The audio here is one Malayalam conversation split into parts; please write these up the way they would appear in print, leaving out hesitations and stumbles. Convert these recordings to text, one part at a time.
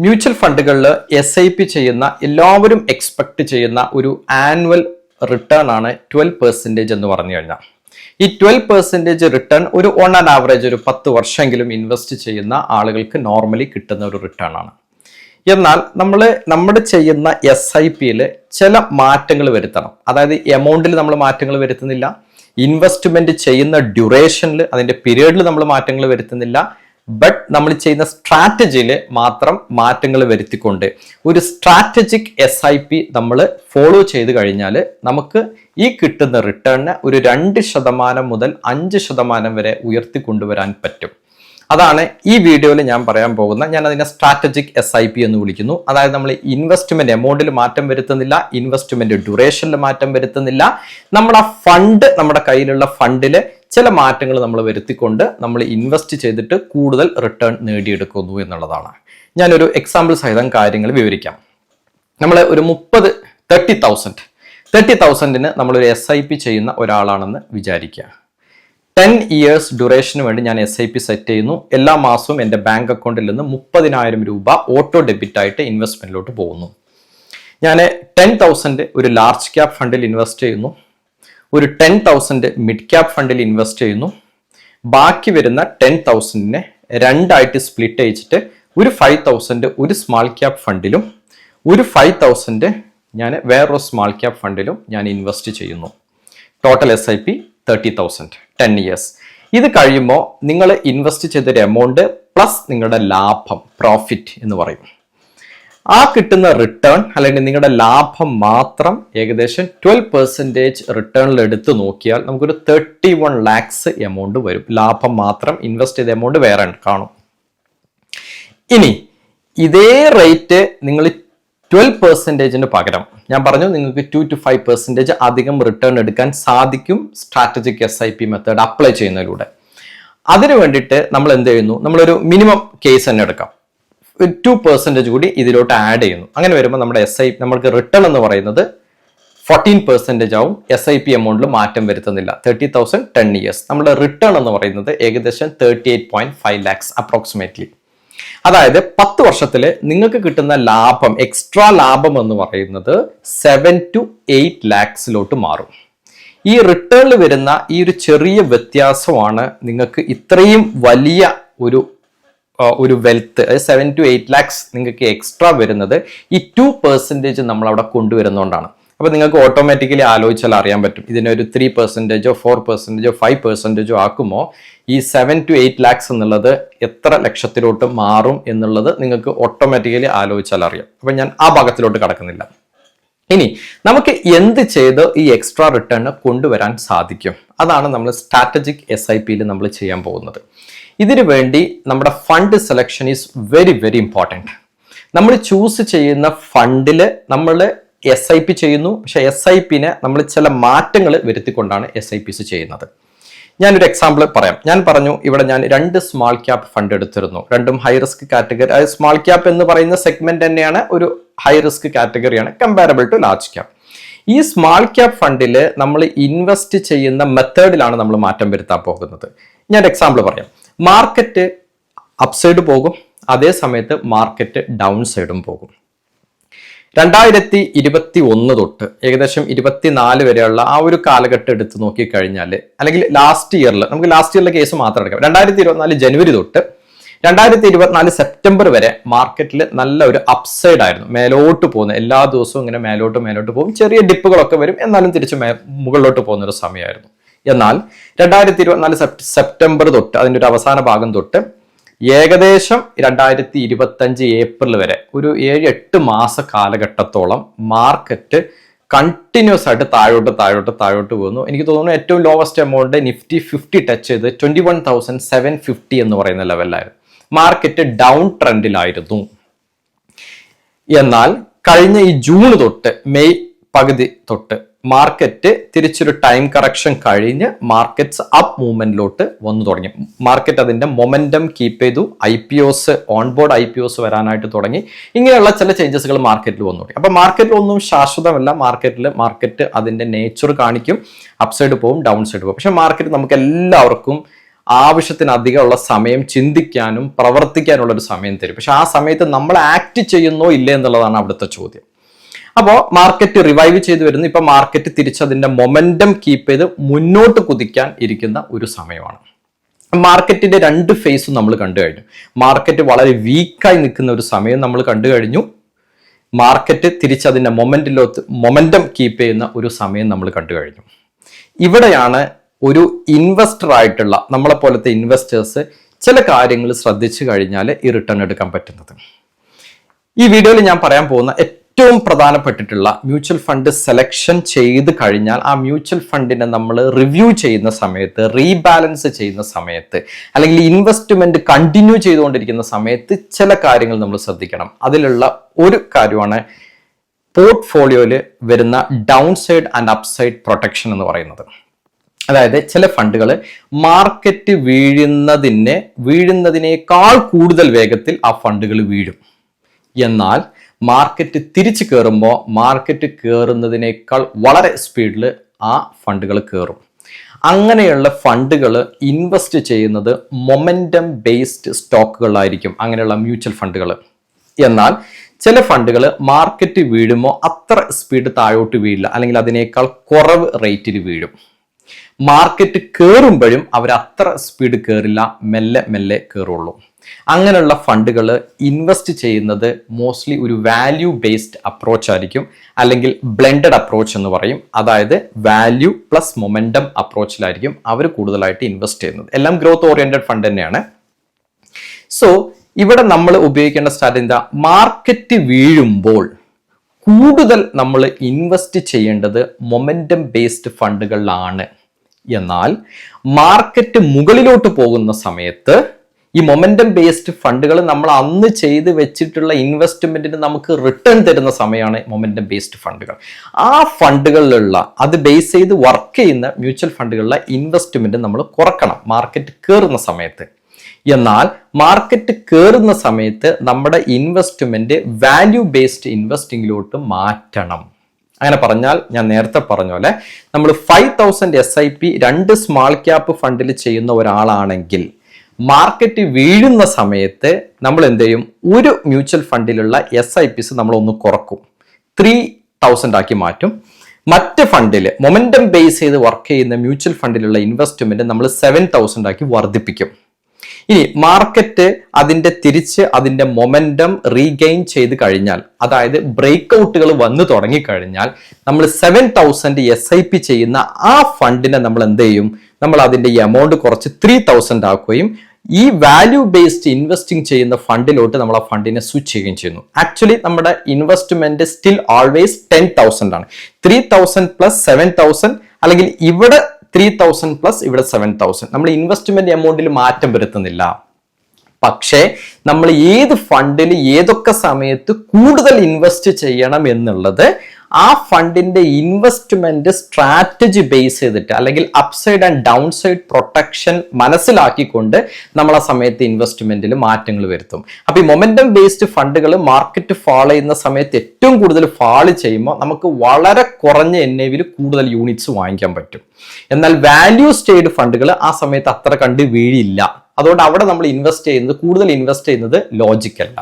മ്യൂച്വൽ ഫണ്ടുകളിൽ SIP ചെയ്യുന്ന എല്ലാവരും എക്സ്പെക്ട് ചെയ്യുന്ന ഒരു ആനുവൽ റിട്ടേൺ ആണ് 12% എന്ന് പറഞ്ഞു കഴിഞ്ഞാൽ. ഈ 12% റിട്ടേൺ ഒരു ഓൺ ആൻഡ് ആവറേജ് ഒരു 10 വർഷമെങ്കിലും ഇൻവെസ്റ്റ് ചെയ്യുന്ന ആളുകൾക്ക് നോർമലി കിട്ടുന്ന ഒരു റിട്ടേൺ ആണ്. എന്നാൽ നമ്മൾ ചെയ്യുന്ന SIPയിൽ ചില മാറ്റങ്ങൾ വരുത്തണം. അതായത് എമൗണ്ടിൽ നമ്മൾ മാറ്റങ്ങൾ വരുത്തുന്നില്ല, ഇൻവെസ്റ്റ്മെന്റ് ചെയ്യുന്ന ഡ്യൂറേഷനിൽ അതിന്റെ പീരീഡിൽ നമ്മൾ മാറ്റങ്ങൾ വരുത്തുന്നില്ല. ബട്ട് നമ്മൾ ചെയ്യുന്ന സ്ട്രാറ്റജിയിൽ മാത്രം മാറ്റങ്ങൾ വരുത്തിക്കൊണ്ട് ഒരു സ്ട്രാറ്റജിക് SIP നമ്മൾ ഫോളോ ചെയ്ത് കഴിഞ്ഞാൽ നമുക്ക് ഈ കിട്ടുന്ന റിട്ടേണിന് ഒരു 2% മുതൽ 5% വരെ ഉയർത്തിക്കൊണ്ടുവരാൻ പറ്റും. അതാണ് ഈ വീഡിയോയിൽ ഞാൻ പറയാൻ പോകുന്ന, ഞാൻ അതിനെ സ്ട്രാറ്റജിക് SIP എന്ന് വിളിക്കുന്നു. അതായത് നമ്മൾ ഇൻവെസ്റ്റ്മെന്റ് എമൗണ്ടിൽ മാറ്റം വരുത്തുന്നില്ല, ഇൻവെസ്റ്റ്മെന്റ് ഡ്യൂറേഷനിൽ മാറ്റം വരുത്തുന്നില്ല. നമ്മുടെ ഫണ്ട്, നമ്മുടെ കയ്യിലുള്ള ഫണ്ടിൽ ചില മാറ്റങ്ങൾ നമ്മൾ വരുത്തിക്കൊണ്ട് നമ്മൾ ഇൻവെസ്റ്റ് ചെയ്തിട്ട് കൂടുതൽ റിട്ടേൺ നേടിയെടുക്കുന്നു എന്നുള്ളതാണ്. ഞാനൊരു എക്സാമ്പിൾ സഹിതം കാര്യങ്ങൾ വിവരിക്കാം. നമ്മൾ ഒരു 30,000 നമ്മളൊരു SIP ചെയ്യുന്ന ഒരാളാണെന്ന് വിചാരിക്കുക. 10 years ഡ്യൂറേഷന് വേണ്ടി ഞാൻ SIP സെറ്റ് ചെയ്യുന്നു. എല്ലാ മാസവും എൻ്റെ ബാങ്ക് അക്കൗണ്ടിൽ നിന്ന് 30,000 രൂപ ഓട്ടോ ഡെബിറ്റ് ആയിട്ട് ഇൻവെസ്റ്റ്മെന്റിലോട്ട് പോകുന്നു. ഞാൻ 10,000 ഒരു ലാർജ് ക്യാപ് ഫണ്ടിൽ ഇൻവെസ്റ്റ് ചെയ്യുന്നു, ഒരു 10,000 മിഡ് ക്യാപ് ഫണ്ടിൽ ഇൻവെസ്റ്റ് ചെയ്യുന്നു. ബാക്കി വരുന്ന 10,000 രണ്ടായിട്ട് സ്പ്ലിറ്റ് അയച്ചിട്ട് ഒരു 5,000 ഒരു സ്മാൾ ക്യാപ് ഫണ്ടിലും ഒരു 5,000 ഞാൻ വേറൊരു സ്മാൾ ക്യാപ് ഫണ്ടിലും ഞാൻ ഇൻവെസ്റ്റ് ചെയ്യുന്നു. Total SIP 30,000 10 years. ഇത് കഴിയുമ്പോൾ നിങ്ങൾ ഇൻവെസ്റ്റ് ചെയ്തൊരു എമൗണ്ട് പ്ലസ് നിങ്ങളുടെ ലാഭം, പ്രോഫിറ്റ് എന്ന് പറയും. ആ കിട്ടുന്ന റിട്ടേൺ അല്ലെങ്കിൽ നിങ്ങളുടെ ലാഭം മാത്രം ഏകദേശം 12% റിട്ടേണിൽ എടുത്ത് നോക്കിയാൽ നമുക്കൊരു 31 lakhs എമൗണ്ട് വരും. ലാഭം മാത്രം, ഇൻവെസ്റ്റ് ചെയ്ത എമൗണ്ട് വേറെ കാണും. ഇനി ഇതേ റേറ്റ് നിങ്ങൾ 12% പകരം ഞാൻ പറഞ്ഞു നിങ്ങൾക്ക് 2 to 5% അധികം റിട്ടേൺ എടുക്കാൻ സാധിക്കും സ്ട്രാറ്റജിക് SIP മെത്തേഡ് അപ്ലൈ ചെയ്യുന്നതിലൂടെ. അതിനു വേണ്ടിയിട്ട് നമ്മൾ എന്ത് ചെയ്യുന്നു, നമ്മളൊരു മിനിമം കേസ് തന്നെ എടുക്കാം, 2% കൂടി ഇതിലോട്ട് ആഡ് ചെയ്യുന്നു. അങ്ങനെ വരുമ്പോൾ നമ്മുടെ നമ്മൾക്ക് റിട്ടേൺ എന്ന് പറയുന്നത് 14% ആവും. SIP എമൗണ്ടിൽ മാറ്റം വരുത്തുന്നില്ല. 30,000 10 years. നമ്മുടെ റിട്ടേൺ എന്ന് പറയുന്നത് ഏകദേശം 38.5 lakhs അപ്രോക്സിമേറ്റ്ലി. അതായത് 10 വർഷത്തിൽ നിങ്ങൾക്ക് കിട്ടുന്ന ലാഭം, എക്സ്ട്രാ ലാഭം എന്ന് പറയുന്നത് 7 to 8 lakhs മാറും. ഈ റിട്ടേണിൽ വരുന്ന ഈ ഒരു ചെറിയ വ്യത്യാസമാണ് നിങ്ങൾക്ക് ഇത്രയും വലിയ ഒരു വെൽത്ത്, 7 to 8 lakhs നിങ്ങൾക്ക് എക്സ്ട്രാ വരുന്നത് ഈ 2% നമ്മൾ അവിടെ കൊണ്ടുവരുന്നതുകൊണ്ടാണ്. അപ്പൊ നിങ്ങൾക്ക് ഓട്ടോമാറ്റിക്കലി ആലോചിച്ചാൽ അറിയാൻ പറ്റും, ഇതിനൊരു 3%, 4%, 5% ആക്കുമ്പോൾ ഈ 7 to 8 lakhs എന്നുള്ളത് എത്ര ലക്ഷത്തിലോട്ട് മാറും എന്നുള്ളത് നിങ്ങൾക്ക് ഓട്ടോമാറ്റിക്കലി ആലോചിച്ചാൽ അറിയാം. അപ്പൊ ഞാൻ ആ ഭാഗത്തിലോട്ട് കടക്കുന്നില്ല. ഇനി നമുക്ക് എന്ത് ചെയ്ത് ഈ എക്സ്ട്രാ റിട്ടേൺ കൊണ്ടുവരാൻ സാധിക്കും, അതാണ് നമ്മൾ സ്ട്രാറ്റജിക് SIPയിൽ നമ്മൾ ചെയ്യാൻ പോകുന്നത്. ഇതിനു വേണ്ടി നമ്മുടെ fund selection is very very important. നമ്മൾ ചൂസ് ചെയ്യുന്ന ഫണ്ടിൽ നമ്മൾ SIP ചെയ്യുന്നു, പക്ഷെ SIPനെ നമ്മൾ ചില മാറ്റങ്ങൾ വരുത്തിക്കൊണ്ടാണ് SIPs ചെയ്യുന്നത്. ഞാനൊരു എക്സാമ്പിൾ പറയാം. ഞാൻ പറഞ്ഞു ഇവിടെ ഞാൻ 2 സ്മാൾ ക്യാപ് ഫണ്ട് എടുത്തിരുന്നു. രണ്ടും ഹൈ റിസ്ക് കാറ്റഗറി. അതായത് സ്മാൾ ക്യാപ് എന്ന് പറയുന്ന സെഗ്മെന്റ് തന്നെയാണ് ഒരു ഹൈ റിസ്ക് കാറ്റഗറിയാണ്, കമ്പാരബിൾ ടു ലാർജ് ക്യാപ്. ഈ സ്മാൾ ക്യാപ് ഫണ്ടിൽ നമ്മൾ ഇൻവെസ്റ്റ് ചെയ്യുന്ന മെത്തേഡിലാണ് നമ്മൾ മാറ്റം വരുത്താൻ പോകുന്നത്. ഞാൻ എക്സാമ്പിൾ പറയാം. മാർക്കറ്റ് അപ്സൈഡ് പോകും, അതേ സമയത്ത് മാർക്കറ്റ് ഡൗൺ സൈഡും പോകും. 2021 തൊട്ട് ഏകദേശം 24 വരെയുള്ള ആ ഒരു കാലഘട്ടം എടുത്ത് നോക്കിക്കഴിഞ്ഞാൽ, അല്ലെങ്കിൽ ലാസ്റ്റ് ഇയറിൽ, നമുക്ക് ലാസ്റ്റ് ഇയറിലെ കേസ് മാത്രം എടുക്കാം. 2024 ജനുവരി തൊട്ട് 2024 സെപ്റ്റംബർ വരെ മാർക്കറ്റിൽ നല്ല ഒരു അപ്സൈഡ് ആയിരുന്നു, മേലോട്ട് പോകുന്നത്. എല്ലാ ദിവസവും ഇങ്ങനെ മേലോട്ട് പോകും. ചെറിയ ഡിപ്പുകളൊക്കെ വരും, എന്നാലും തിരിച്ച് മുകളിലോട്ട് പോകുന്ന ഒരു സമയമായിരുന്നു. എന്നാൽ 2024 സെപ്റ്റംബർ തൊട്ട്, അതിൻ്റെ ഒരു അവസാന ഭാഗം തൊട്ട് ഏകദേശം 2025 ഏപ്രിൽ വരെ ഒരു 7-8 മാസ കാലഘട്ടത്തോളം മാർക്കറ്റ് കണ്ടിന്യൂസ് ആയിട്ട് താഴോട്ട് പോകുന്നു. എനിക്ക് തോന്നുന്നു ഏറ്റവും ലോവസ്റ്റ് എമൗണ്ട് Nifty 50 ടച്ച് ചെയ്ത് 21,750 എന്ന് പറയുന്ന ലെവലിലായിരുന്നു. Market down ട്രെൻഡിലായിരുന്നു. എന്നാൽ കഴിഞ്ഞ ഈ ജൂൺ തൊട്ട് മെയ് പകുതി തൊട്ട് മാർക്കറ്റ് തിരിച്ചൊരു ടൈം കറക്ഷൻ കഴിഞ്ഞ് മാർക്കറ്റ്സ് അപ്പ് മൂവ്മെന്റിലോട്ട് വന്നു തുടങ്ങി. മാർക്കറ്റ് അതിന്റെ മൊമെന്റം കീപ്പ് ചെയ്തു. IPOs, ഓൺബോർഡ് IPOs വരാനായിട്ട് തുടങ്ങി. ഇങ്ങനെയുള്ള ചില ചേഞ്ചസുകൾ മാർക്കറ്റിൽ വന്നു തുടങ്ങി. അപ്പൊ മാർക്കറ്റിൽ ഒന്നും ശാശ്വതമല്ല. മാർക്കറ്റ് അതിന്റെ നേച്ചർ കാണിക്കും. അപ്സൈഡ് പോവും, ഡൗൺ സൈഡ് പോകും. പക്ഷെ മാർക്കറ്റ് നമുക്ക് എല്ലാവർക്കും ആവശ്യത്തിനധികമുള്ള സമയം ചിന്തിക്കാനും പ്രവർത്തിക്കാനുള്ള ഒരു സമയം തരും. പക്ഷെ ആ സമയത്ത് നമ്മൾ ആക്ട് ചെയ്യുന്നോ ഇല്ലേ എന്നുള്ളതാണ് അവിടുത്തെ ചോദ്യം. അപ്പോൾ മാർക്കറ്റ് റിവൈവ് ചെയ്ത് വരുന്നു. ഇപ്പൊ മാർക്കറ്റ് തിരിച്ചതിന്റെ മൊമെന്റം കീപ്പ് ചെയ്ത് മുന്നോട്ട് കുതിക്കാൻ ഇരിക്കുന്ന ഒരു സമയമാണ്. മാർക്കറ്റിന്റെ രണ്ട് ഫേസും നമ്മൾ കണ്ടു കഴിഞ്ഞു. മാർക്കറ്റ് വളരെ വീക്കായി നിൽക്കുന്ന ഒരു സമയം നമ്മൾ കണ്ടു കഴിഞ്ഞു. മാർക്കറ്റ് തിരിച്ചതിന്റെ മൊമെന്റം കീപ്പ് ചെയ്യുന്ന ഒരു സമയം നമ്മൾ കണ്ടു കഴിഞ്ഞു. ഇവിടെയാണ് ഒരു ഇൻവെസ്റ്റർ ആയിട്ടുള്ള നമ്മളെ പോലത്തെ ഇൻവെസ്റ്റേഴ്സ് ചില കാര്യങ്ങൾ ശ്രദ്ധിച്ചു കഴിഞ്ഞാൽ ഈ റിട്ടേൺ എടുക്കാൻ പറ്റുന്നത്. ഈ വീഡിയോയിൽ ഞാൻ പറയാൻ പോകുന്ന ഏറ്റവും പ്രധാനപ്പെട്ടിട്ടുള്ള മ്യൂച്വൽ ഫണ്ട് സെലക്ഷൻ ചെയ്ത് കഴിഞ്ഞാൽ ആ മ്യൂച്വൽ ഫണ്ടിനെ നമ്മൾ റിവ്യൂ ചെയ്യുന്ന സമയത്ത്, റീബാലൻസ് ചെയ്യുന്ന സമയത്ത്, അല്ലെങ്കിൽ ഇൻവെസ്റ്റ്മെന്റ് കണ്ടിന്യൂ ചെയ്തുകൊണ്ടിരിക്കുന്ന സമയത്ത് ചില കാര്യങ്ങൾ നമ്മൾ ശ്രദ്ധിക്കണം. അതിലുള്ള ഒരു കാര്യമാണ് പോർട്ട്ഫോളിയോയിൽ വരുന്ന down side and upside protection എന്ന് പറയുന്നത്. അതായത് ചില ഫണ്ടുകൾ മാർക്കറ്റ് വീഴുന്നതിനേക്കാൾ കൂടുതൽ വേഗത്തിൽ ആ ഫണ്ടുകൾ വീഴും. എന്നാൽ മാർക്കറ്റ് തിരിച്ചു കയറുമ്പോൾ മാർക്കറ്റ് കയറുന്നതിനേക്കാൾ വളരെ സ്പീഡിൽ ആ ഫണ്ടുകൾ കയറും. അങ്ങനെയുള്ള ഫണ്ടുകൾ ഇൻവെസ്റ്റ് ചെയ്യുന്നത് മൊമെന്റം ബേസ്ഡ് സ്റ്റോക്കുകളായിരിക്കും, അങ്ങനെയുള്ള മ്യൂച്വൽ ഫണ്ടുകൾ. എന്നാൽ ചില ഫണ്ടുകൾ മാർക്കറ്റ് വീഴുമ്പോൾ അത്ര സ്പീഡ് താഴോട്ട് വീഴില്ല, അല്ലെങ്കിൽ അതിനേക്കാൾ കുറവ് റേറ്റിൽ വീഴും. മാർക്കറ്റ് കയറുമ്പോഴും അവർ അത്ര സ്പീഡ് കയറില്ല, മെല്ലെ മെല്ലെ കയറുള്ളൂ. അങ്ങനെയുള്ള ഫണ്ടുകൾ ഇൻവെസ്റ്റ് ചെയ്യുന്നത് മോസ്റ്റ്ലി ഒരു വാല്യൂ ബേസ്ഡ് അപ്രോച്ച് ആയിരിക്കും, അല്ലെങ്കിൽ ബ്ലെൻഡഡ് അപ്രോച്ച് എന്ന് പറയും. അതായത് വാല്യൂ പ്ലസ് മൊമെന്റം അപ്രോച്ചിലായിരിക്കും അവർ കൂടുതലായിട്ട് ഇൻവെസ്റ്റ് ചെയ്യുന്നത്. എല്ലാം ഗ്രോത്ത് ഓറിയന്റഡ് ഫണ്ട് തന്നെയാണ്. സോ ഇവിടെ നമ്മൾ ഉപയോഗിക്കേണ്ട സ്ട്രാറ്റജി എന്താ? മാർക്കറ്റ് വീഴുമ്പോൾ കൂടുതൽ നമ്മൾ ഇൻവെസ്റ്റ് ചെയ്യേണ്ടത് മൊമെന്റം ബേസ്ഡ് ഫണ്ടുകളിലാണ്. എന്നാൽ മാർക്കറ്റ് മുകളിലോട്ട് പോകുന്ന സമയത്ത് ഈ മൊമെന്റം ബേസ്ഡ് ഫണ്ടുകൾ നമ്മൾ അന്ന് ചെയ്ത് വെച്ചിട്ടുള്ള ഇൻവെസ്റ്റ്മെന്റിന് നമുക്ക് റിട്ടേൺ തരുന്ന സമയമാണ് മൊമെന്റം ബേസ്ഡ് ഫണ്ടുകൾ. ആ ഫണ്ടുകളിലുള്ള അത് ബേസ് ചെയ്ത് വർക്ക് ചെയ്യുന്ന മ്യൂച്വൽ ഫണ്ടുകളിലെ ഇൻവെസ്റ്റ്മെന്റ് നമ്മൾ കുറക്കണം മാർക്കറ്റ് കയറുന്ന സമയത്ത്. എന്നാൽ മാർക്കറ്റ് കയറുന്ന സമയത്ത് നമ്മുടെ ഇൻവെസ്റ്റ്മെന്റ് വാല്യൂ ബേസ്ഡ് ഇൻവെസ്റ്റിംഗിലോട്ട് മാറ്റണം. അങ്ങനെ പറഞ്ഞാൽ ഞാൻ നേരത്തെ പറഞ്ഞ പോലെ നമ്മൾ 5000 SIP 2 സ്മാൾ ക്യാപ്പ് ഫണ്ടിൽ ചെയ്യുന്ന ഒരാളാണെങ്കിൽ മാർക്കറ്റ് വീഴുന്ന സമയത്ത് നമ്മൾ എന്ത് ചെയ്യും? ഒരു മ്യൂച്വൽ ഫണ്ടിലുള്ള SIPs നമ്മൾ ഒന്ന് കുറക്കും, 3000 ആക്കി മാറ്റും. മറ്റ് ഫണ്ടിൽ മൊമെന്റം ബേസ് ചെയ്ത് വർക്ക് ചെയ്യുന്ന മ്യൂച്വൽ ഫണ്ടിലുള്ള ഇൻവെസ്റ്റ്മെന്റ് നമ്മൾ 7000 ആക്കി വർദ്ധിപ്പിക്കും. ഇനി മാർക്കറ്റ് അതിന്റെ മൊമെന്റം റീഗെയിൻ ചെയ്ത് കഴിഞ്ഞാൽ, അതായത് ബ്രേക്ക് ഔട്ടുകൾ വന്നു തുടങ്ങിക്കഴിഞ്ഞാൽ നമ്മൾ 7000 SIP ചെയ്യുന്ന ആ ഫണ്ടിനെ നമ്മൾ എന്ത് ചെയ്യും? നമ്മൾ അതിന്റെ ഈ എമൗണ്ട് കുറച്ച് 3000 ആക്കുകയും ഈ വാല്യൂ ബേസ്ഡ് ഇൻവെസ്റ്റിംഗ് ചെയ്യുന്ന ഫണ്ടിലോട്ട് നമ്മൾ ആ ഫണ്ടിനെ സ്വിച്ച് ചെയ്യുകയും ചെയ്യുന്നു. ആക്ച്വലി നമ്മുടെ ഇൻവെസ്റ്റ്മെന്റ് സ്റ്റിൽ ഓൾവേസ് 10,000 ആണ്. 3000 പ്ലസ് 7000, അല്ലെങ്കിൽ ഇവിടെ 3000 പ്ലസ് ഇവിടെ 7000. നമ്മൾ ഇൻവെസ്റ്റ്മെന്റ് എമൗണ്ടിൽ മാറ്റം വരുത്തുന്നില്ല. പക്ഷേ നമ്മൾ ഏത് ഫണ്ടിൽ ഏതൊക്കെ സമയത്ത് കൂടുതൽ ഇൻവെസ്റ്റ് ചെയ്യണം എന്നുള്ളത് ആ ഫണ്ടിന്റെ ഇൻവെസ്റ്റ്മെന്റ് സ്ട്രാറ്റജി ബേസ് ചെയ്തിട്ട്, അല്ലെങ്കിൽ upside and down side protection മനസ്സിലാക്കിക്കൊണ്ട് നമ്മൾ ആ സമയത്ത് ഇൻവെസ്റ്റ്മെന്റിൽ മാറ്റങ്ങൾ വരുത്തും. അപ്പൊ ഈ മൊമെന്റം ബേസ്ഡ് ഫണ്ടുകൾ മാർക്കറ്റ് ഫാൾ ചെയ്യുന്ന സമയത്ത് ഏറ്റവും കൂടുതൽ ഫാൾ ചെയ്യുമ്പോൾ നമുക്ക് വളരെ കുറഞ്ഞ NAV കൂടുതൽ യൂണിറ്റ്സ് വാങ്ങിക്കാൻ പറ്റും. എന്നാൽ വാല്യൂ സ്റ്റേഡ് ഫണ്ടുകൾ ആ സമയത്ത് അത്ര കണ്ട് വീഴില്ല. അതുകൊണ്ട് അവിടെ നമ്മൾ കൂടുതൽ ഇൻവെസ്റ്റ് ചെയ്യുന്നത് ലോജിക്കല്ല.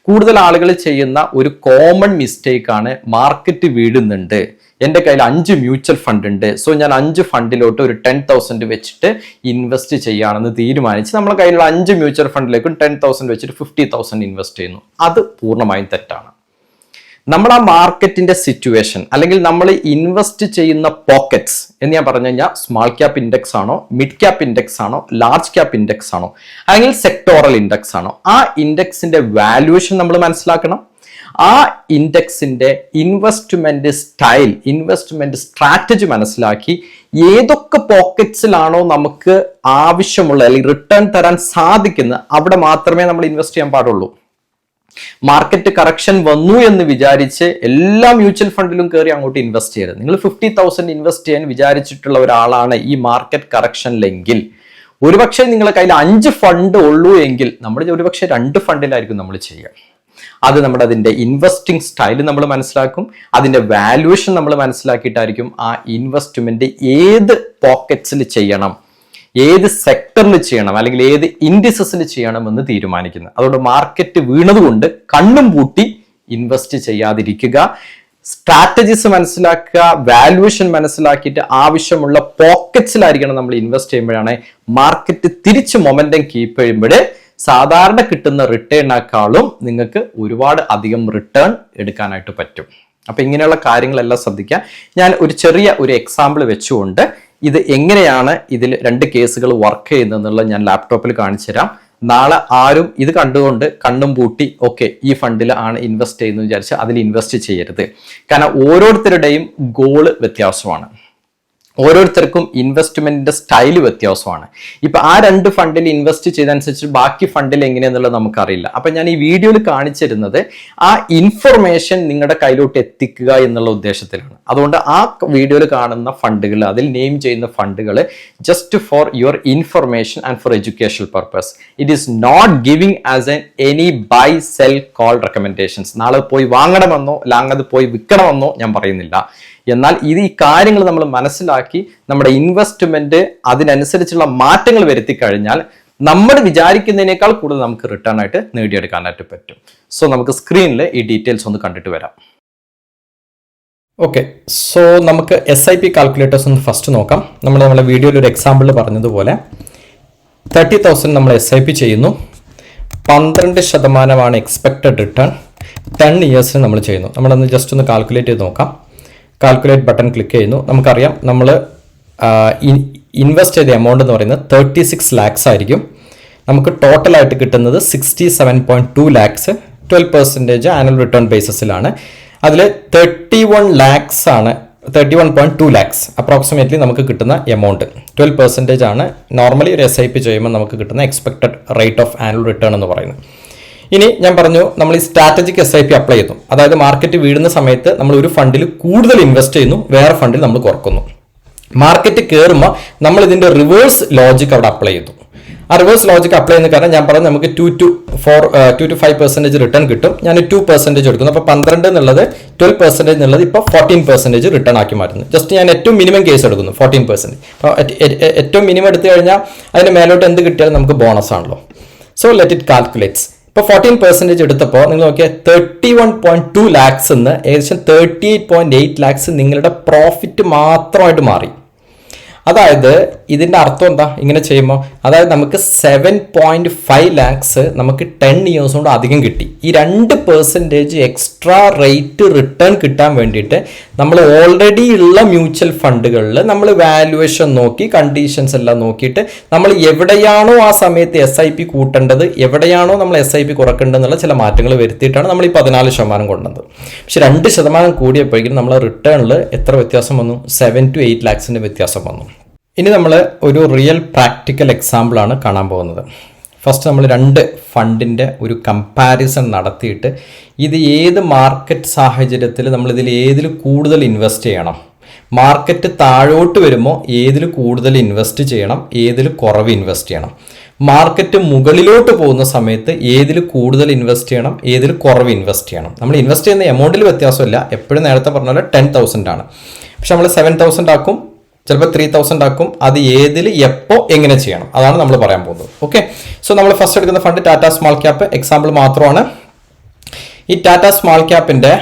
കൂടുതൽ ആളുകൾ ചെയ്യുന്ന ഒരു കോമൺ മിസ്റ്റേക്ക് ആണ്, മാർക്കറ്റ് വീഴുന്നുണ്ട്, എൻ്റെ കയ്യിൽ 5 മ്യൂച്വൽ ഫണ്ട് ഉണ്ട്, സോ ഞാൻ 5 ഫണ്ടിലോട്ട് ഒരു 10,000 വെച്ചിട്ട് ഇൻവെസ്റ്റ് ചെയ്യുകയാണെന്ന് തീരുമാനിച്ച് നമ്മളെ കയ്യിലുള്ള 5 മ്യൂച്വൽ ഫണ്ടിലേക്കും 10,000 വെച്ചിട്ട് 50,000 ഇൻവെസ്റ്റ് ചെയ്യുന്നു. അത് പൂർണ്ണമായും തെറ്റാണ്. നമ്മൾ ആ മാർക്കറ്റിന്റെ സിറ്റുവേഷൻ, അല്ലെങ്കിൽ നമ്മൾ ഇൻവെസ്റ്റ് ചെയ്യുന്ന പോക്കറ്റ്സ് എന്ന് ഞാൻ പറഞ്ഞു കഴിഞ്ഞാൽ സ്മാൾ ക്യാപ്പ് ഇൻഡെക്സ് ആണോ, മിഡ് ക്യാപ്പ് ഇൻഡെക്സ് ആണോ, ലാർജ് ക്യാപ്പ് ഇൻഡെക്സ് ആണോ, അല്ലെങ്കിൽ സെക്ടോറൽ ഇൻഡെക്സ് ആണോ, ആ ഇൻഡെക്സിന്റെ വാല്യൂഷൻ നമ്മൾ മനസ്സിലാക്കണം. ആ ഇൻഡെക്സിന്റെ ഇൻവെസ്റ്റ്മെന്റ് സ്റ്റൈൽ, ഇൻവെസ്റ്റ്മെന്റ് സ്ട്രാറ്റജി മനസ്സിലാക്കി ഏതൊക്കെ പോക്കറ്റ്സിലാണോ നമുക്ക് ആവശ്യമുള്ള അല്ലെങ്കിൽ റിട്ടേൺ തരാൻ സാധിക്കുന്നത് അവിടെ മാത്രമേ നമ്മൾ ഇൻവെസ്റ്റ് ചെയ്യാൻ പാടുള്ളൂ. മാർക്കറ്റ് കറക്ഷൻ വന്നു എന്ന് വിചാരിച്ച് എല്ലാ മ്യൂച്വൽ ഫണ്ടിലും കയറി അങ്ങോട്ട് ഇൻവെസ്റ്റ് ചെയ്യരുത്. നിങ്ങൾ 50,000 ഇൻവെസ്റ്റ് ചെയ്യാൻ വിചാരിച്ചിട്ടുള്ള ഒരാളാണ് ഈ മാർക്കറ്റ് കറക്ഷനിലെങ്കിൽ, ഒരുപക്ഷെ നിങ്ങളുടെ കയ്യിൽ 5 ഫണ്ട് ഉള്ളൂ എങ്കിൽ നമ്മൾ ഒരുപക്ഷെ 2 ഫണ്ടിലായിരിക്കും നമ്മൾ ചെയ്യുക. അത് അതിന്റെ ഇൻവെസ്റ്റിംഗ് സ്റ്റൈൽ നമ്മൾ മനസ്സിലാക്കും, അതിന്റെ വാല്യൂഷൻ നമ്മൾ മനസ്സിലാക്കിയിട്ടായിരിക്കും ആ ഇൻവെസ്റ്റ്മെന്റ് ഏത് പോക്കറ്റ്സിൽ ചെയ്യണം, ഏത് സെക്ടറിൽ ചെയ്യണം അല്ലെങ്കിൽ ഏത് ഇൻഡിസസിൽ ചെയ്യണമെന്ന് തീരുമാനിക്കുന്നത്. അതുകൊണ്ട് മാർക്കറ്റ് വീണതുകൊണ്ട് കണ്ണും പൂട്ടി ഇൻവെസ്റ്റ് ചെയ്യാതിരിക്കുക. സ്ട്രാറ്റജീസ് മനസ്സിലാക്കുക, വാല്യൂഷൻ മനസ്സിലാക്കിയിട്ട് ആവശ്യമുള്ള പോക്കറ്റ്സിലായിരിക്കണം നമ്മൾ ഇൻവെസ്റ്റ് ചെയ്യുമ്പോഴാണ് മാർക്കറ്റ് തിരിച്ച് മൊമെന്റം കീപ്പ് ചെയ്യുമ്പോൾ സാധാരണ കിട്ടുന്ന റിട്ടേണിനേക്കാളും നിങ്ങൾക്ക് ഒരുപാട് അധികം റിട്ടേൺ എടുക്കാനായിട്ട് പറ്റും. അപ്പൊ ഇങ്ങനെയുള്ള കാര്യങ്ങളെല്ലാം ശ്രദ്ധിക്കുക. ഞാൻ ഒരു ചെറിയ എക്സാമ്പിൾ വെച്ചുകൊണ്ട് ഇത് എങ്ങനെയാണ് ഇതിൽ 2 കേസുകൾ വർക്ക് ചെയ്യുന്നതെന്നുള്ളത് ഞാൻ ലാപ്ടോപ്പിൽ കാണിച്ചു തരാം. നാളെ ആരും ഇത് കണ്ടുകൊണ്ട് കണ്ണും പൂട്ടി ഈ ഫണ്ടിൽ ആണ് ഇൻവെസ്റ്റ് ചെയ്യുന്നത് വിചാരിച്ച് അതിൽ ഇൻവെസ്റ്റ് ചെയ്യരുത്. കാരണം ഓരോരുത്തരുടെയും ഗോള് വ്യത്യാസമാണ്, ഓരോരുത്തർക്കും ഇൻവെസ്റ്റ്മെന്റിന്റെ സ്റ്റൈല് വ്യത്യാസമാണ്. ഇപ്പൊ ആ 2 ഫണ്ടിൽ ഇൻവെസ്റ്റ് ചെയ്തനുസരിച്ച് ബാക്കി ഫണ്ടിൽ എങ്ങനെയാന്നുള്ളത് നമുക്കറിയില്ല. അപ്പൊ ഞാൻ ഈ വീഡിയോയിൽ കാണിച്ചിരുന്നത് ആ ഇൻഫർമേഷൻ നിങ്ങളുടെ കയ്യിലോട്ട് എത്തിക്കുക എന്നുള്ള ഉദ്ദേശത്തിലാണ്. അതുകൊണ്ട് ആ വീഡിയോയിൽ കാണുന്ന ഫണ്ടുകൾ, അതിൽ നെയിം ചെയ്യുന്ന ഫണ്ടുകൾ just for your information and for educational purpose. It is not giving as any buy sell call recommendations. നാളെ പോയി വാങ്ങണമെന്നോ അല്ലെങ്കിൽ അത് പോയി വിൽക്കണമെന്നോ ഞാൻ പറയുന്നില്ല. എന്നാൽ ഈ കാര്യങ്ങൾ നമ്മൾ മനസ്സിലാക്കി നമ്മുടെ ഇൻവെസ്റ്റ്മെന്റ് അതിനനുസരിച്ചുള്ള മാറ്റങ്ങൾ വരുത്തി കഴിഞ്ഞാൽ നമ്മൾ വിചാരിക്കുന്നതിനേക്കാൾ കൂടുതൽ നമുക്ക് റിട്ടേൺ ആയിട്ട് നേടിയെടുക്കാനായിട്ട് പറ്റും. സോ നമുക്ക് സ്ക്രീനിൽ ഈ ഡീറ്റെയിൽസ് ഒന്ന് കണ്ടിട്ട് വരാം. ഓക്കെ, സോ നമുക്ക് SIP കാൽക്കുലേറ്റേഴ്സ് ഒന്ന് ഫസ്റ്റ് നോക്കാം. നമ്മുടെ വീഡിയോയിൽ ഒരു എക്സാമ്പിൾ പറഞ്ഞതുപോലെ 30,000 നമ്മൾ SIP ചെയ്യുന്നു. 12% എക്സ്പെക്റ്റഡ് റിട്ടേൺ 10 ഇയേഴ്സിന് നമ്മൾ ചെയ്യുന്നു. നമ്മളൊന്ന് ജസ്റ്റ് ഒന്ന് കാൽക്കുലേറ്റ് ചെയ്ത് നോക്കാം. കാൽക്കുലേറ്റ് ബട്ടൺ ക്ലിക്ക് ചെയ്യുന്നു. നമുക്കറിയാം നമ്മൾ ഇൻവെസ്റ്റ് ചെയ്ത എമൗണ്ട് എന്ന് പറയുന്നത് 36 lakhs ആയിരിക്കും. നമുക്ക് ടോട്ടലായിട്ട് കിട്ടുന്നത് 67.2 lakhs 12% ആനുവൽ റിട്ടേൺ ബേസിസിലാണ്. അതിൽ 31 lakhs ആണ് 31.2 lakhs അപ്രോക്സിമേറ്റ്ലി നമുക്ക് കിട്ടുന്ന എമൗണ്ട്. 12% ആണ് നോർമലി ഒരു SIP ചെയ്യുമ്പോൾ നമുക്ക് കിട്ടുന്ന expected rate of annual return എന്ന് പറയുന്നത്. ഇനി ഞാൻ പറഞ്ഞു നമ്മൾ ഈ സ്ട്രാറ്റജിക് SIP അപ്ലൈ ചെയ്യുന്നു. അതായത് മാർക്കറ്റ് വീഴുന്ന സമയത്ത് നമ്മൾ ഒരു ഫണ്ടിൽ കൂടുതൽ ഇൻവെസ്റ്റ് ചെയ്യുന്നു, വേറെ ഫണ്ടിൽ നമ്മൾ കുറക്കുന്നു. മാർക്കറ്റ് കയറുമ്പോൾ നമ്മൾ ഇതിന്റെ റിവേഴ്സ് ലോജിക് അവിടെ അപ്ലൈ ചെയ്തു. ആ റിവേഴ്സ് ലോജിക് അപ്ലൈ ചെയ്യുന്ന കാരണം ഞാൻ പറഞ്ഞു നമുക്ക് 2 to 5% റിട്ടേൺ കിട്ടും. ഞാൻ 2% എടുക്കുന്നു. അപ്പോൾ 12 എന്നുള്ളത് 12% എന്നുള്ളത് ഇപ്പോൾ 14% റിട്ടേൺ ആക്കി മാറ്റുന്നു. ജസ്റ്റ് ഞാൻ ഏറ്റവും മിനിമം കേസ് എടുക്കുന്നു 14%. അപ്പോൾ ഏറ്റവും മിനിമം എടുത്തു കഴിഞ്ഞാൽ അതിന് മേലോട്ട് എന്ത് കിട്ടിയാലും നമുക്ക് ബോണസ് ആണല്ലോ. So let it calculates. ഇപ്പോൾ 14% എടുത്തപ്പോൾ നിങ്ങൾ നോക്കിയാൽ 31.2 lakhs എന്ന് ഏകദേശം 38.8 lakhs നിങ്ങളുടെ പ്രോഫിറ്റ് മാത്രമായിട്ട് മാറി. അതായത് ഇതിന്റെ അർത്ഥം എന്താ ഇങ്ങനെ ചെയ്യുമ്പോൾ? അതായത് നമുക്ക് 7.5 lakhs നമുക്ക് 10 years കൊണ്ട് അധികം കിട്ടി. ഈ 2% എക്സ്ട്രാ റേറ്റ് റിട്ടേൺ കിട്ടാൻ വേണ്ടിയിട്ട് നമ്മൾ ഓൾറെഡി ഉള്ള മ്യൂച്വൽ ഫണ്ടുകളിൽ നമ്മൾ വാല്യുവേഷൻ നോക്കി കണ്ടീഷൻസ് എല്ലാം നോക്കിയിട്ട് നമ്മൾ എവിടെയാണോ ആ സമയത്ത് SIP കൂട്ടേണ്ടത്, എവിടെയാണോ നമ്മൾ SIP കുറക്കേണ്ടതെന്നുള്ള ചില മാറ്റങ്ങൾ വരുത്തിയിട്ടാണ് നമ്മൾ ഈ 14% കൊണ്ടുവന്നത്. പക്ഷെ 2% കൂടിയപ്പോഴേക്കും നമ്മൾ റിട്ടേണിൽ എത്ര വ്യത്യാസം വന്നു? 7 to 8 lakhs വ്യത്യാസം വന്നു. ഇനി നമ്മൾ ഒരു റിയൽ പ്രാക്ടിക്കൽ എക്സാമ്പിളാണ് കാണാൻ പോകുന്നത്. ഫസ്റ്റ് നമ്മൾ 2 ഫണ്ടിൻ്റെ ഒരു കമ്പാരിസൺ നടത്തിയിട്ട് ഇത് ഏത് മാർക്കറ്റ് സാഹചര്യത്തിൽ നമ്മളിതിൽ ഏതിൽ കൂടുതൽ ഇൻവെസ്റ്റ് ചെയ്യണം, മാർക്കറ്റ് താഴോട്ട് വരുമ്പോൾ ഏതിൽ കൂടുതൽ ഇൻവെസ്റ്റ് ചെയ്യണം, ഏതിൽ കുറവ് ഇൻവെസ്റ്റ് ചെയ്യണം, മാർക്കറ്റ് മുകളിലോട്ട് പോകുന്ന സമയത്ത് ഏതിൽ കൂടുതൽ ഇൻവെസ്റ്റ് ചെയ്യണം, ഏതിൽ കുറവ് ഇൻവെസ്റ്റ് ചെയ്യണം. നമ്മൾ ഇൻവെസ്റ്റ് ചെയ്യുന്ന എമൗണ്ടിൽ വ്യത്യാസമില്ല. എപ്പോഴും നേരത്തെ പറഞ്ഞ പോലെ 10,000 ആണ്. പക്ഷെ നമ്മൾ 7,000 ആക്കും, ചിലപ്പോൾ 3,000 ആക്കും. അത് ഏതിൽ എപ്പോൾ എങ്ങനെ ചെയ്യണം അതാണ് നമ്മൾ പറയാൻ പോകുന്നത്. ഓക്കെ, സോ നമ്മൾ ഫസ്റ്റ് എടുക്കുന്ന fund Tata small cap example മാത്രമാണ്. ഈ ടാറ്റ സ്മാൾ ക്യാപ്പിന്റെ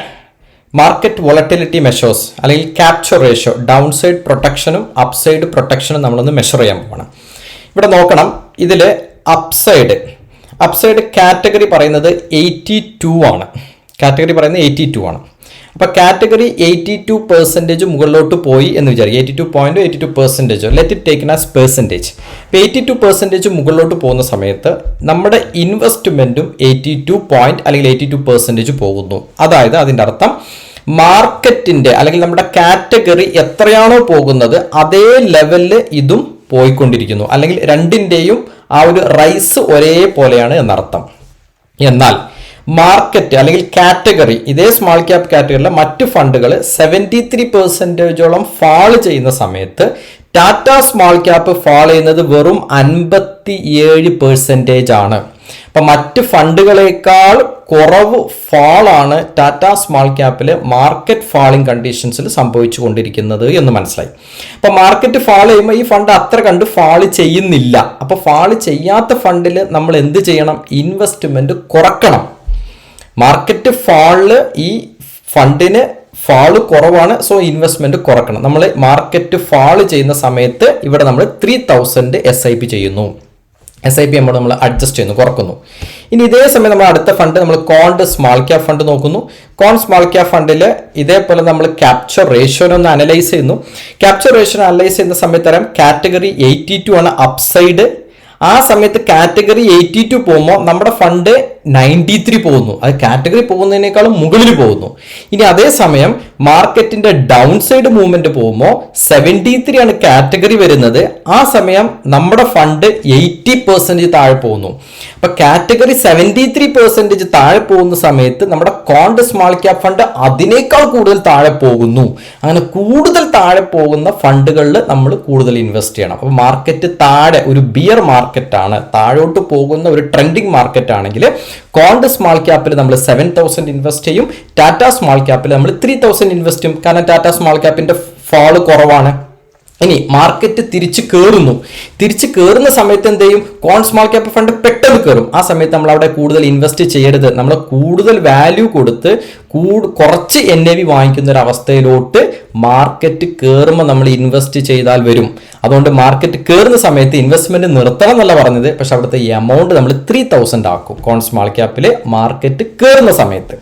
മാർക്കറ്റ് വോളറ്റിലിറ്റി മെഷേഴ്സ് അല്ലെങ്കിൽ ക്യാപ്ചർ റേഷ്യോ, ഡൗൺ സൈഡ് പ്രൊട്ടക്ഷനും അപ്പ് സൈഡ് പ്രൊട്ടക്ഷനും നമ്മളൊന്ന് മെഷർ ചെയ്യാൻ പോകണം. ഇവിടെ നോക്കണം, ഇതിൽ അപ്സൈഡ് കാറ്റഗറി പറയുന്നത് 82 ആണ്. കാറ്റഗറി പറയുന്നത് 82 ആണ്. അപ്പോൾ കാറ്റഗറി 82% മുകളിലോട്ട് പോയി എന്ന് വിചാരിക്കുക. 82.82%, let it taken as percentage. ഇപ്പോൾ 82% മുകളിലോട്ട് പോകുന്ന സമയത്ത് നമ്മുടെ ഇൻവെസ്റ്റ്മെൻറ്റും 82% പോകുന്നു. അതായത് അതിൻ്റെ അർത്ഥം മാർക്കറ്റിൻ്റെ അല്ലെങ്കിൽ നമ്മുടെ കാറ്റഗറി എത്രയാണോ പോകുന്നത് അതേ ലെവലിൽ ഇതും പോയിക്കൊണ്ടിരിക്കുന്നു. അല്ലെങ്കിൽ രണ്ടിൻ്റെയും ആ ഒരു റൈസ് ഒരേപോലെയാണ് എന്നർത്ഥം. എന്നാൽ മാർക്കറ്റ് അല്ലെങ്കിൽ കാറ്റഗറി, ഇതേ സ്മാൾ ക്യാപ് കാറ്റഗറിയിലെ മറ്റ് ഫണ്ടുകൾ 73%ഓളം ഫാൾ ചെയ്യുന്ന സമയത്ത് ടാറ്റ സ്മാൾ ക്യാപ്പ് ഫാൾ ചെയ്യുന്നത് വെറും 57% ആണ്. അപ്പൊ മറ്റ് ഫണ്ടുകളേക്കാൾ കുറവ് ഫാളാണ് ടാറ്റ സ്മാൾ ക്യാപ്പിൽ മാർക്കറ്റ് ഫാളിംഗ് കണ്ടീഷൻസിൽ സംഭവിച്ചു കൊണ്ടിരിക്കുന്നത് എന്ന് മനസ്സിലായി. അപ്പൊ മാർക്കറ്റ് ഫാൾ ചെയ്യുമ്പോൾ ഈ ഫണ്ട് അത്ര കണ്ട് ഫാള് ചെയ്യുന്നില്ല. അപ്പൊ ഫാള് ചെയ്യാത്ത ഫണ്ടിൽ നമ്മൾ എന്ത് ചെയ്യണം? ഇൻവെസ്റ്റ്മെന്റ് കുറക്കണം. മാർക്കറ്റ് ഫാളില് ഈ ഫണ്ടിന് ഫാള് കുറവാണ്, സോ ഇൻവെസ്റ്റ്മെന്റ് കുറക്കണം. നമ്മൾ മാർക്കറ്റ് ഫാള് ചെയ്യുന്ന സമയത്ത് ഇവിടെ നമ്മൾ 3000 SIP ചെയ്യുന്നു. SIP നമ്മൾ അഡ്ജസ്റ്റ് ചെയ്യുന്നു, കുറക്കുന്നു. ഇനി ഇതേ സമയം നമ്മൾ അടുത്ത ഫണ്ട് നമ്മൾ കോണ്ട് സ്മാൾ ക്യാപ് ഫണ്ട് നോക്കുന്നു. കോൺ സ്മാൾ ക്യാപ് ഫണ്ടിൽ ഇതേപോലെ നമ്മൾ ക്യാപ്ചർ റേഷ്യോനെ ഒന്ന് അനലൈസ് ചെയ്യുന്നു. ക്യാപ്ചർ റേഷ്യോ അനലൈസ് ചെയ്യുന്ന സമയത്ത് അറിയാം കാറ്റഗറി 82 ആണ് അപ്സൈഡ്. ആ സമയത്ത് കാറ്റഗറി 82 പോകുമ്പോൾ നമ്മുടെ ഫണ്ട് 93 പോകുന്നു. അത് കാറ്റഗറി പോകുന്നതിനേക്കാളും മുകളിൽ പോകുന്നു. ഇനി അതേസമയം മാർക്കറ്റിന്റെ ഡൗൺ സൈഡ് മൂവ്മെന്റ് പോകുമ്പോൾ 73 ആണ് കാറ്റഗറി വരുന്നത്. ആ സമയം നമ്മുടെ ഫണ്ട് 80% താഴെ പോകുന്നു. അപ്പൊ കാറ്റഗറി 73% താഴെ പോകുന്ന സമയത്ത് നമ്മുടെ കോണ്ട് സ്മാൾ ക്യാപ് ഫണ്ട് അതിനേക്കാൾ കൂടുതൽ താഴെ പോകുന്നു. അങ്ങനെ കൂടുതൽ താഴെ പോകുന്ന ഫണ്ടുകളിൽ നമ്മൾ കൂടുതൽ ഇൻവെസ്റ്റ് ചെയ്യണം. അപ്പൊ മാർക്കറ്റ് താഴെ ഒരു ബിയർ മാർക്കറ്റ് ആണ്, താഴോട്ട് പോകുന്ന ഒരു ട്രെൻഡിങ് മാർക്കറ്റ് ആണെങ്കിൽ കോണ്ട് സ്മാൾ ക്യാപ്പിൽ നമ്മൾ 7000 ഇൻവെസ്റ്റ് ചെയ്യും. ടാറ്റ സ്മാൾ ക്യാപ്പിൽ നമ്മൾ 3000 ഇൻവെസ്റ്റ് ചെയ്യും. കാരണം ടാറ്റ സ്മാൾ ക്യാപ്പിന്റെ ഫാള് കുറവാണ്. ഇനി മാർക്കറ്റ് തിരിച്ചു കയറുന്ന സമയത്ത് എന്ത് ചെയ്യും? കോൺ സ്മാൾ ക്യാപ് ഫണ്ട് പെട്ടെന്ന് കയറും. ആ സമയത്ത് നമ്മൾ അവിടെ കൂടുതൽ ഇൻവെസ്റ്റ് ചെയ്യരുത്. നമ്മൾ കൂടുതൽ വാല്യൂ കൊടുത്ത് കുറച്ച് NAV വാങ്ങിക്കുന്ന ഒരു അവസ്ഥയിലോട്ട് മാർക്കറ്റ് കയറുമ്പോൾ നമ്മൾ ഇൻവെസ്റ്റ് ചെയ്താൽ വരും. അതുകൊണ്ട് മാർക്കറ്റ് കയറുന്ന സമയത്ത് ഇൻവെസ്റ്റ്മെന്റ് നിർത്തണം എന്നല്ല പറഞ്ഞത്, പക്ഷെ അവിടുത്തെ ഈ എമൗണ്ട് നമ്മൾ 3000 ആക്കും കോൺ സ്മാൾ ക്യാപ്പിൽ മാർക്കറ്റ് കയറുന്ന സമയത്ത്.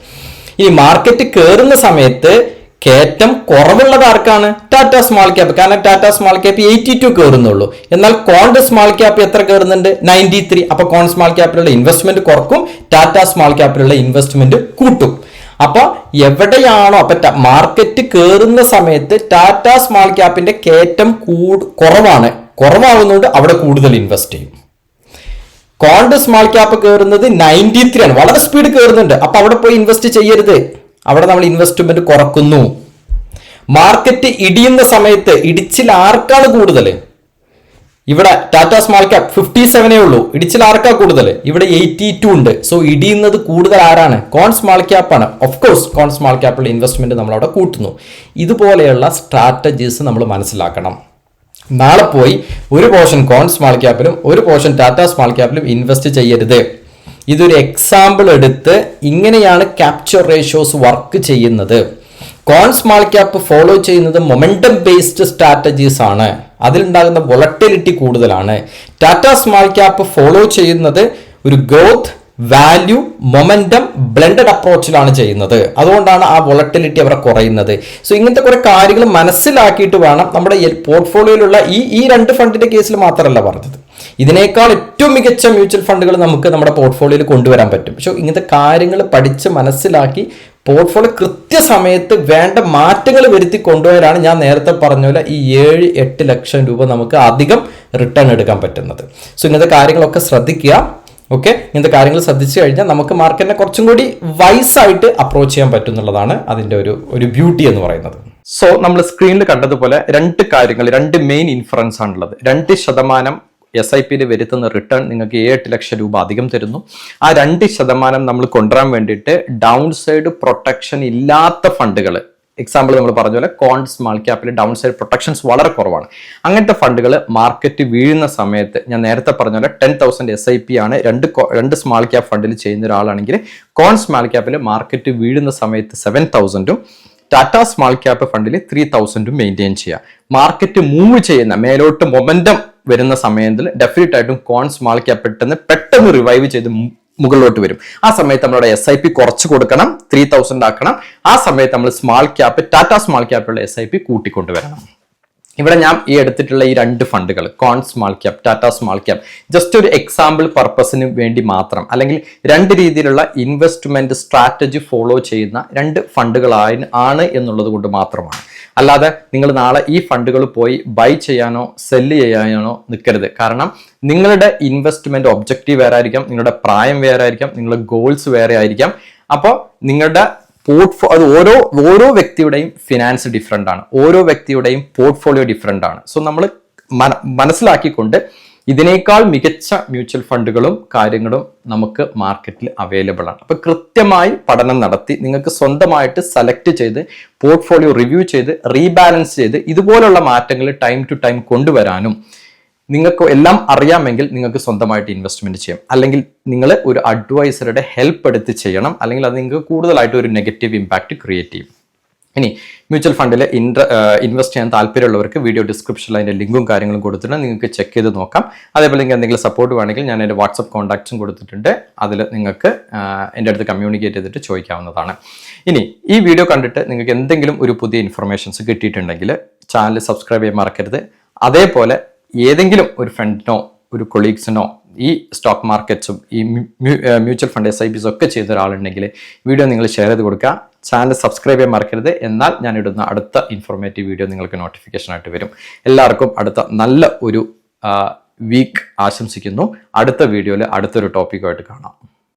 ഈ മാർക്കറ്റ് കയറുന്ന സമയത്ത് കയറ്റം കുറവുള്ളത് ആർക്കാണ്? Tata small cap. കാരണം ടാറ്റ സ്മാൾ ക്യാപ് 82 കയറുന്നുള്ളൂ. എന്നാൽ കോണ്ട് സ്മാൾ ക്യാപ് എത്ര കയറുന്നുണ്ട്? 93. അപ്പൊ കോൺ സ്മാൾ ക്യാപ്പിലുള്ള ഇൻവെസ്റ്റ്മെന്റ് കുറക്കും, ടാറ്റ സ്മാൾ ക്യാപ്പിലുള്ള ഇൻവെസ്റ്റ്മെന്റ് കൂട്ടും. അപ്പൊ എവിടെയാണോ മാർക്കറ്റ് കയറുന്ന സമയത്ത് ടാറ്റ സ്മാൾ ക്യാപ്പിന്റെ കയറ്റം കുറവാകുന്നുണ്ട്, അവിടെ കൂടുതൽ ഇൻവെസ്റ്റ് ചെയ്യും. കോണ്ട് സ്മാൾ ക്യാപ്പ് കയറുന്നത് 93 ആണ്, വളരെ സ്പീഡ് കയറുന്നുണ്ട്. അപ്പൊ അവിടെ പോയി ഇൻവെസ്റ്റ് ചെയ്യരുത്, അവിടെ നമ്മൾ ഇൻവെസ്റ്റ്മെന്റ് കുറക്കുന്നു. മാർക്കറ്റ് ഇടിയുന്ന സമയത്ത് ഇടിച്ചിൽ ആർക്കാണ് കൂടുതൽ? ഇവിടെ ടാറ്റ സ്മാൾ ക്യാപ് 57 ഉള്ളൂ, ഇടിച്ചിൽ ആർക്കാ കൂടുതൽ? ഇവിടെ 82 ഉണ്ട്. സോ ഇടിയുന്നത് കൂടുതൽ ആരാണ്? കോൺ സ്മാൾ ക്യാപ്പ് ആണ്. ഓഫ് കോഴ്സ് കോൺ സ്മാൾ ക്യാപ്പിലുള്ള ഇൻവെസ്റ്റ്മെന്റ് നമ്മൾ അവിടെ കൂട്ടുന്നു. ഇതുപോലെയുള്ള സ്ട്രാറ്റജീസ് നമ്മൾ മനസ്സിലാക്കണം. നാളെ പോയി ഒരു പോർഷൻ കോൺ സ്മാൾ ക്യാപ്പിലും ഒരു പോർഷൻ ടാറ്റ സ്മാൾ ക്യാപ്പിലും ഇൻവെസ്റ്റ് ചെയ്യരുത്. ഇതൊരു എക്സാമ്പിൾ എടുത്ത് ഇങ്ങനെയാണ് ക്യാപ്ചർ റേഷ്യോസ് വർക്ക് ചെയ്യുന്നത്. കോൺ സ്മാൾ ക്യാപ്പ് ഫോളോ ചെയ്യുന്നത് മൊമെന്റം ബേസ്ഡ് സ്ട്രാറ്റജീസ് ആണ്, അതിലുണ്ടാകുന്ന വൊളറ്റിലിറ്റി കൂടുതലാണ്. ടാറ്റ സ്മാൾ ക്യാപ്പ് ഫോളോ ചെയ്യുന്നത് ഒരു ഗ്രോത്ത്, വാല്യൂ, മൊമെന്റം ബ്ലെൻഡഡ് അപ്രോച്ചിലാണ് ചെയ്യുന്നത്. അതുകൊണ്ടാണ് ആ വൊളറ്റിലിറ്റി അവിടെ കുറയുന്നത്. സോ ഇങ്ങനത്തെ കുറെ കാര്യങ്ങൾ മനസ്സിലാക്കിയിട്ട് വേണം നമ്മുടെ പോർട്ട്ഫോളിയോയിലുള്ള ഈ രണ്ട് ഫണ്ടിന്റെ കേസിൽ മാത്രമല്ല പറഞ്ഞത്, ഇതിനേക്കാൾ ഏറ്റവും മികച്ച മ്യൂച്വൽ ഫണ്ടുകൾ നമുക്ക് നമ്മുടെ പോർട്ട്ഫോളിയോയിൽ കൊണ്ടുവരാൻ പറ്റും. പക്ഷെ ഇങ്ങനത്തെ കാര്യങ്ങൾ പഠിച്ച് മനസ്സിലാക്കി പോർട്ട്ഫോളിയോ കൃത്യസമയത്ത് വേണ്ട മാറ്റങ്ങൾ വരുത്തി കൊണ്ടുപോയാലാണ് ഞാൻ നേരത്തെ പറഞ്ഞ പോലെ ഈ 7-8 ലക്ഷം രൂപ നമുക്ക് അധികം റിട്ടേൺ എടുക്കാൻ പറ്റുന്നത്. സോ ഇങ്ങനത്തെ കാര്യങ്ങളൊക്കെ ശ്രദ്ധിക്കുക. ഓക്കെ, ഇങ്ങനത്തെ കാര്യങ്ങൾ ശ്രദ്ധിച്ചു കഴിഞ്ഞാൽ നമുക്ക് മാർക്കറ്റിനെ കുറച്ചും കൂടി വൈസായിട്ട് അപ്രോച്ച് ചെയ്യാൻ പറ്റും എന്നുള്ളതാണ് അതിന്റെ ഒരു ബ്യൂട്ടി എന്ന് പറയുന്നത്. സോ നമ്മൾ സ്ക്രീനിൽ കണ്ടതുപോലെ രണ്ട് മെയിൻ ഇൻഫറൻസ് ആണുള്ളത്. 2% SIPയിൽ വരുത്തുന്ന റിട്ടേൺ നിങ്ങൾക്ക് 7 ലക്ഷം രൂപ അധികം തരുന്നു. ആ 2% നമ്മൾ കൊണ്ടുവരാൻ വേണ്ടിയിട്ട് ഡൗൺ സൈഡ് പ്രൊട്ടക്ഷൻ ഇല്ലാത്ത ഫണ്ടുകൾ, എക്സാമ്പിൾ നമ്മൾ പറഞ്ഞ പോലെ കോണ്ട് സ്മാൾ ക്യാപ്പിൽ ഡൗൺ സൈഡ് പ്രൊട്ടക്ഷൻസ് വളരെ കുറവാണ്. അങ്ങനത്തെ ഫണ്ടുകൾ മാർക്കറ്റ് വീഴുന്ന സമയത്ത് ഞാൻ നേരത്തെ പറഞ്ഞ പോലെ 10,000 SIP ആണ് രണ്ട് സ്മാൾ ക്യാപ്പ് ഫണ്ടിൽ ചെയ്യുന്ന ഒരാളാണെങ്കിൽ കോൺ സ്മാൾ ക്യാപ്പിൽ മാർക്കറ്റ് വീഴുന്ന സമയത്ത് 7,000-ഉം ടാറ്റ സ്മാൾ ക്യാപ്പ് ഫണ്ടിൽ 3,000-ഉം മെയിൻറ്റെയിൻ ചെയ്യുക. മാർക്കറ്റ് മൂവ് ചെയ്യുന്ന മേലോട്ട് മൊമെന്റം വരുന്ന സമയത്തിൽ ഡെഫിനറ്റ് ആയിട്ടും കോൺ സ്മാൾ ക്യാപ്പ് പെട്ടെന്ന് റിവൈവ് ചെയ്ത് മുകളിലോട്ട് വരും. ആ സമയത്ത് നമ്മുടെ SIP കുറച്ച് കൊടുക്കണം, 3,000 ആക്കണം. ആ സമയത്ത് നമ്മൾ സ്മാൾ ക്യാപ്പ് ടാറ്റ സ്മാൾ ക്യാപ്പുള്ള SIP കൂട്ടിക്കൊണ്ടുവരണം. ഇവിടെ ഞാൻ ഈ എടുത്തിട്ടുള്ള ഈ 2 ഫണ്ടുകൾ Quant small cap, Tata small cap just ഒരു എക്സാമ്പിൾ പർപ്പസിന് വേണ്ടി മാത്രം, അല്ലെങ്കിൽ 2 രീതിയിലുള്ള ഇൻവെസ്റ്റ്മെന്റ് സ്ട്രാറ്റജി ഫോളോ ചെയ്യുന്ന 2 ഫണ്ടുകളാണ് എന്നുള്ളത് കൊണ്ട് മാത്രമാണ്. അല്ലാതെ നിങ്ങൾ നാളെ ഈ ഫണ്ടുകൾ പോയി ബൈ ചെയ്യാനോ സെല്ല് ചെയ്യാനോ നിൽക്കരുത്. കാരണം നിങ്ങളുടെ ഇൻവെസ്റ്റ്മെന്റ് ഒബ്ജക്റ്റീവ് വേറെ ആയിരിക്കാം, നിങ്ങളുടെ പ്രായം വേറെ ആയിരിക്കാം, നിങ്ങളുടെ ഗോൾസ് വേറെ ആയിരിക്കാം. അപ്പോൾ നിങ്ങളുടെ അത് ഓരോ വ്യക്തിയുടെയും ഫിനാൻസ് ഡിഫറെൻ്റ് ആണ്, ഓരോ വ്യക്തിയുടെയും പോർട്ട്ഫോളിയോ ഡിഫറെൻ്റ് ആണ്. സോ നമ്മൾ മനസ്സിലാക്കിക്കൊണ്ട് ഇതിനേക്കാൾ മികച്ച മ്യൂച്വൽ ഫണ്ടുകളും കാര്യങ്ങളും നമുക്ക് മാർക്കറ്റിൽ അവൈലബിൾ ആണ്. അപ്പോൾ കൃത്യമായി പഠനം നടത്തി നിങ്ങൾക്ക് സ്വന്തമായിട്ട് സെലക്ട് ചെയ്ത് പോർട്ട്ഫോളിയോ റിവ്യൂ ചെയ്ത് റീബാലൻസ് ചെയ്ത് ഇതുപോലുള്ള മാറ്റങ്ങൾ ടൈം ടു ടൈം കൊണ്ടുവരാനും നിങ്ങൾക്ക് എല്ലാം അറിയാമെങ്കിൽ നിങ്ങൾക്ക് സ്വന്തമായിട്ട് ഇൻവെസ്റ്റ്മെന്റ് ചെയ്യാം. അല്ലെങ്കിൽ നിങ്ങൾ ഒരു അഡ്വൈസറുടെ ഹെൽപ്പ് എടുത്ത് ചെയ്യണം. അല്ലെങ്കിൽ അത് നിങ്ങൾക്ക് കൂടുതലായിട്ട് ഒരു നെഗറ്റീവ് ഇമ്പാക്റ്റ് ക്രിയേറ്റ് ചെയ്യും. ഇനി മ്യൂച്വൽ ഫണ്ടിൽ ഇൻവെസ്റ്റ് ചെയ്യാൻ താല്പര്യമുള്ളവർക്ക് വീഡിയോ ഡിസ്ക്രിപ്ഷനിൽ അതിൻ്റെ ലിങ്കും കാര്യങ്ങളും കൊടുത്തിട്ടുണ്ട്, നിങ്ങൾക്ക് ചെക്ക് ചെയ്ത് നോക്കാം. അതേപോലെ നിങ്ങൾക്ക് എന്തെങ്കിലും സപ്പോർട്ട് വേണമെങ്കിൽ ഞാൻ എൻ്റെ വാട്സപ്പ് കോൺടാക്ട്സും കൊടുത്തിട്ടുണ്ട്, അതിൽ നിങ്ങൾക്ക് എൻ്റെ അടുത്ത് കമ്മ്യൂണിക്കേറ്റ് ചെയ്തിട്ട് ചോദിക്കാവുന്നതാണ്. ഇനി ഈ വീഡിയോ കണ്ടിട്ട് നിങ്ങൾക്ക് എന്തെങ്കിലും ഒരു പുതിയ ഇൻഫർമേഷൻസ് കിട്ടിയിട്ടുണ്ടെങ്കിൽ ചാനൽ സബ്സ്ക്രൈബ് ചെയ്യാൻ മറക്കരുത്. അതേപോലെ ഏതെങ്കിലും ഒരു ഫ്രണ്ടിനോ ഒരു കൊളീഗ്സിനോ ഈ സ്റ്റോക്ക് മാർക്കറ്റ്സും ഈ മ്യൂച്വൽ ഫണ്ട് SIPs ഒക്കെ ചെയ്ത ഒരാളുണ്ടെങ്കിൽ വീഡിയോ നിങ്ങൾ ഷെയർ ചെയ്ത് കൊടുക്കുക. ചാനൽ സബ്സ്ക്രൈബ് ചെയ്യാൻ മറക്കരുത്. എന്നാൽ ഞാൻ ഇടുന്ന അടുത്ത ഇൻഫോർമേറ്റീവ് വീഡിയോ നിങ്ങൾക്ക് നോട്ടിഫിക്കേഷൻ ആയിട്ട് വരും. എല്ലാവർക്കും അടുത്ത നല്ല ഒരു വീക്ക് ആശംസിക്കുന്നു. അടുത്ത വീഡിയോയിൽ അടുത്തൊരു ടോപ്പിക്കുമായിട്ട് കാണാം.